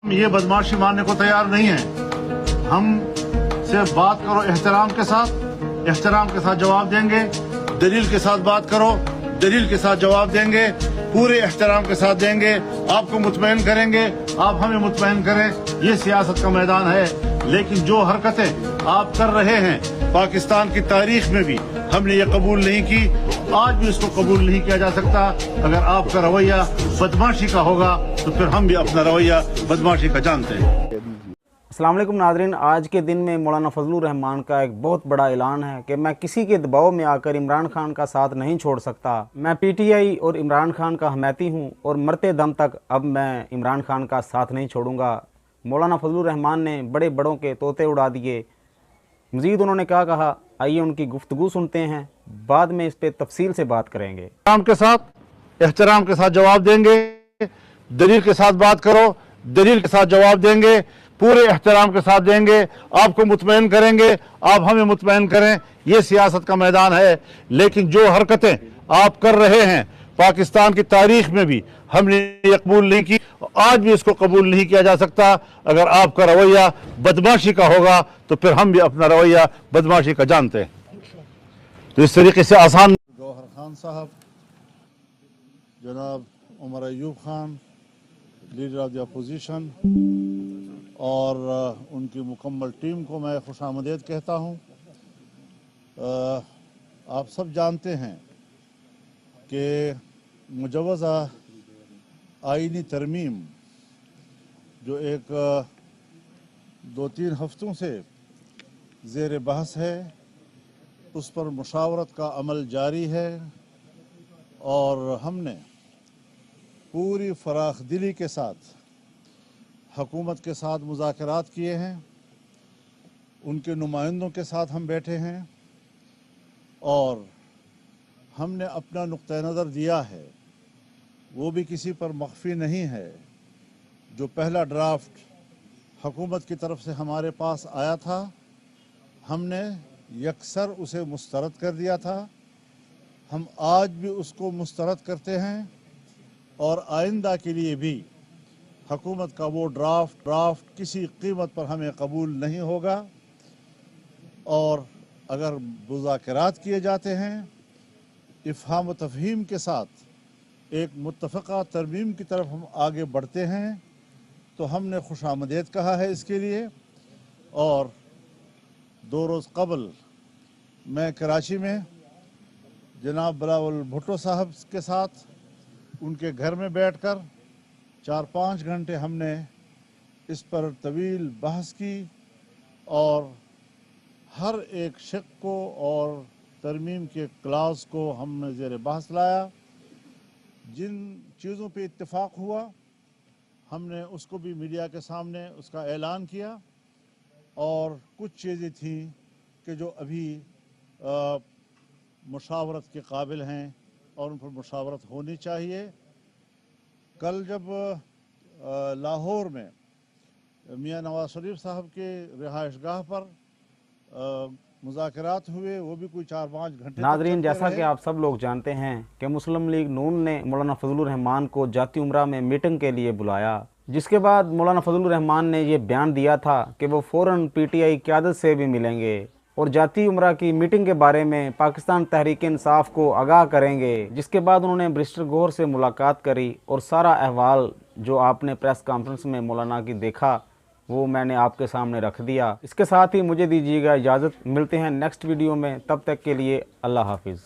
ये बदमाशी मानने को तैयार नहीं है। हम से बात करो एहतराम के साथ जवाब देंगे। दलील के साथ बात करो, दलील के साथ जवाब देंगे, पूरे एहतराम के साथ देंगे, आपको मुतमईन करेंगे, आप हमें मुतमईन करें। ये सियासत का मैदान है। लेकिन जो हरकतें आप कर रहे हैं पाकिस्तान की तारीख में भी हमने ये कबूल नहीं की, आज भी इसको कबूल नहीं किया जा सकता। अगर आपका रवैया बदमाशी का होगा तो फिर हम भी अपना रवैया बदमाशी का जानते हैं। अस्सलाम वालेकुम नाज़रीन, आज के दिन में मौलाना फजलुर रहमान का एक बहुत बड़ा ऐलान है कि मैं किसी के दबाव में आकर इमरान खान का साथ नहीं छोड़ सकता। मैं पीटीआई और इमरान खान का हमायती हूँ और मरते दम तक अब मैं इमरान खान का साथ नहीं छोड़ूंगा। मौलाना फजलुर रहमान ने बड़े बड़ों के तोते उड़ा दिए। मज़ीद उन्होंने क्या कहा, आइए उनकी गुफ्तगू सुनते हैं, बाद में इस पर तफसील से बात करेंगे। एहतराम के साथ जवाब देंगे, दलील के साथ बात करो, दलील के साथ जवाब देंगे, पूरे एहतराम के साथ देंगे, आपको मुतमईन करेंगे, आप हमें मुतमईन करें। ये सियासत का मैदान है। लेकिन जो हरकतें आप कर रहे हैं पाकिस्तान की तारीख में भी हमने ये कबूल नहीं की, आज भी इसको कबूल नहीं किया जा सकता। अगर आपका रवैया बदमाशी का होगा तो फिर हम भी अपना रवैया बदमाशी का जानते हैं। तो इस तरीके से आसान गौहर खान साहब, जनाब Omar Ayub Khan, leader of the opposition, और उनकी मुकम्मल टीम को मैं खुशामदीद कहता हूँ। आप सब जानते हैं कि मुजव्वज़ा आईनी तरमीम जो एक 2-3 हफ्तों से ज़ेर बहस है, उस पर मुशावरत का अमल जारी है और हमने पूरी फराख दिली के साथ हुकूमत के साथ मुज़ाकरात किए हैं। उनके नुमाइंदों के साथ हम बैठे हैं और हमने अपना नुक्ता नज़र दिया है, वो भी किसी पर मख्फी नहीं है। जो पहला ड्राफ्ट हुकूमत की तरफ से हमारे पास आया था, हमने यकसर उसे मुस्तरद कर दिया था। हम आज भी उसको मुस्तरद करते हैं और आइंदा के लिए भी हुकूमत का वो ड्राफ्ट किसी कीमत पर हमें कबूल नहीं होगा। और अगर मुज़ाकरात किए जाते हैं इफ़हाम व तफ़हीम के साथ एक मुत्तफ़क़ा तरमीम की तरफ हम आगे बढ़ते हैं, तो हमने खुशामदीद कहा है इसके लिए। और 2 रोज़ कबल मैं कराची में जनाब बिलावल भुट्टो साहब के साथ उनके घर में बैठकर 4-5 घंटे हमने इस पर तवील बहस की और हर एक शक को और तरमीम के क्लास को हमने ज़ेर बहस लाया। जिन चीज़ों पे इत्तेफाक हुआ हमने उसको भी मीडिया के सामने उसका ऐलान किया, और कुछ चीज़ें थी कि जो अभी मुशावरत के काबिल हैं और उन पर मुशावरत होनी चाहिए। कल जब लाहौर में मियां नवाज शरीफ साहब के रिहाइश गाह पर मुज़ाकरात हुए, वो भी कोई 4-5 घंटे। नाज़रीन, जैसा कि आप सब लोग जानते हैं कि मुस्लिम लीग नून ने मौलाना फजलुर रहमान को जाती उम्रा में मीटिंग के लिए बुलाया, जिसके बाद मौलाना फजलुर रहमान ने ये बयान दिया था कि वो फ़ौरन पीटीआई क़यादत से भी मिलेंगे और जाती उम्रा की मीटिंग के बारे में पाकिस्तान तहरीक इंसाफ को आगाह करेंगे। जिसके बाद उन्होंने बैरिस्टर गौहर से मुलाकात करी और सारा अहवाल जो आपने प्रेस कॉन्फ्रेंस में मौलाना की देखा वो मैंने आपके सामने रख दिया। इसके साथ ही मुझे दीजिएगा इजाज़त। मिलते हैं नेक्स्ट वीडियो में, तब तक के लिए अल्लाह हाफिज़।